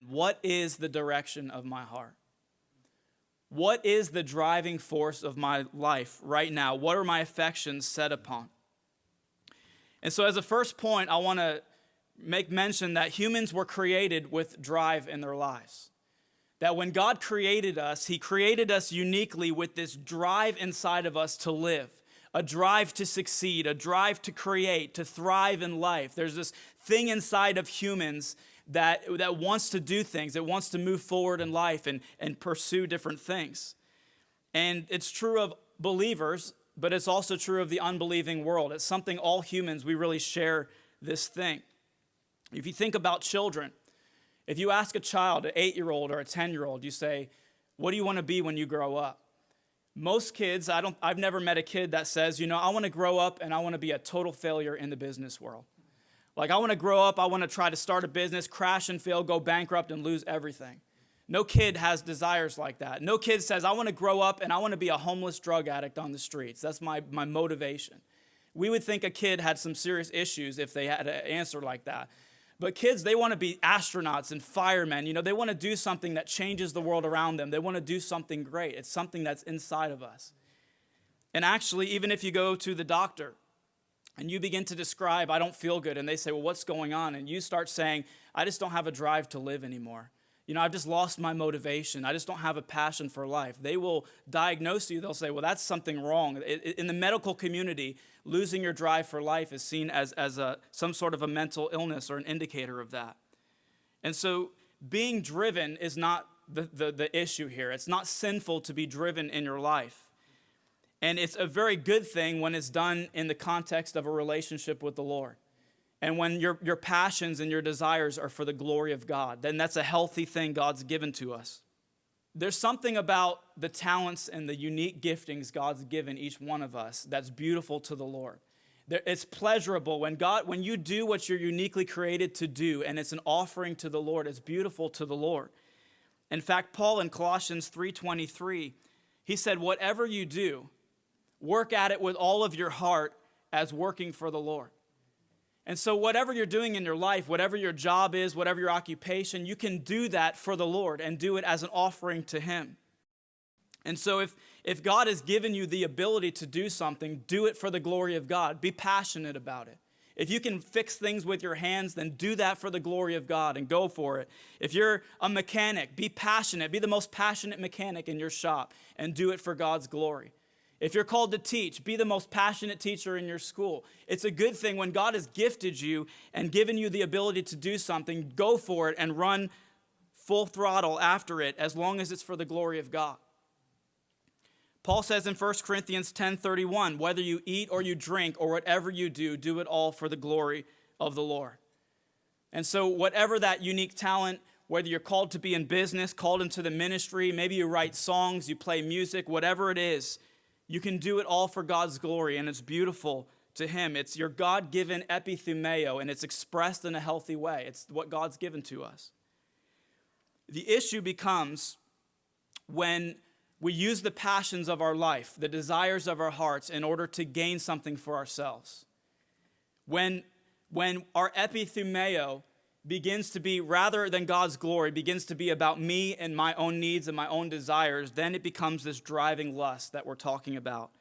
What is the direction of my heart? What is the driving force of my life right now? What are my affections set upon? And so as a first point, I want to make mention that humans were created with drive in their lives. That when God created us, he created us uniquely with this drive inside of us to live, a drive to succeed, a drive to create, to thrive in life. There's this thing inside of humans that wants to do things, that wants to move forward in life and pursue different things. And it's true of believers, but it's also true of the unbelieving world. It's something all humans, we really share this thing. If you think about children, if you ask a child, an 8-year-old or a 10-year-old, you say, what do you want to be when you grow up? Most kids, I've never met a kid that says, I want to grow up and I want to be a total failure in the business world. Like, I want to grow up, I want to try to start a business, crash and fail, go bankrupt and lose everything. No kid has desires like that. No kid says, I want to grow up and I want to be a homeless drug addict on the streets. That's my motivation. We would think a kid had some serious issues if they had an answer like that. But kids, they want to be astronauts and firemen. They want to do something that changes the world around them. They want to do something great. It's something that's inside of us. And actually, even if you go to the doctor and you begin to describe, I don't feel good, and they say, well, what's going on? And you start saying, I just don't have a drive to live anymore. I've just lost my motivation. I just don't have a passion for life. They will diagnose you. They'll say, well, that's something wrong. In the medical community, losing your drive for life is seen as some sort of a mental illness or an indicator of that. And so being driven is not the issue here. It's not sinful to be driven in your life. And it's a very good thing when it's done in the context of a relationship with the Lord. And when your passions and your desires are for the glory of God, then that's a healthy thing God's given to us. There's something about the talents and the unique giftings God's given each one of us that's beautiful to the Lord. It's pleasurable when you do what you're uniquely created to do, and it's an offering to the Lord. It's beautiful to the Lord. In fact, Paul in Colossians 3:23, he said, whatever you do, work at it with all of your heart as working for the Lord. And so whatever you're doing in your life, whatever your job is, whatever your occupation, you can do that for the Lord and do it as an offering to him. And so if God has given you the ability to do something, do it for the glory of God. Be passionate about it. If you can fix things with your hands, then do that for the glory of God and go for it. If you're a mechanic, be passionate. Be the most passionate mechanic in your shop and do it for God's glory. If you're called to teach, be the most passionate teacher in your school. It's a good thing when God has gifted you and given you the ability to do something, go for it and run full throttle after it as long as it's for the glory of God. Paul says in 1 Corinthians 10:31, whether you eat or you drink or whatever you do, do it all for the glory of the Lord. And so whatever that unique talent, whether you're called to be in business, called into the ministry, maybe you write songs, you play music, whatever it is, you can do it all for God's glory, and it's beautiful to him. It's your God-given epithumeo, and it's expressed in a healthy way. It's what God's given to us. The issue becomes when we use the passions of our life, the desires of our hearts, in order to gain something for ourselves. When our epithumeo begins to be, rather than God's glory, begins to be about me and my own needs and my own desires, then it becomes this driving lust that we're talking about.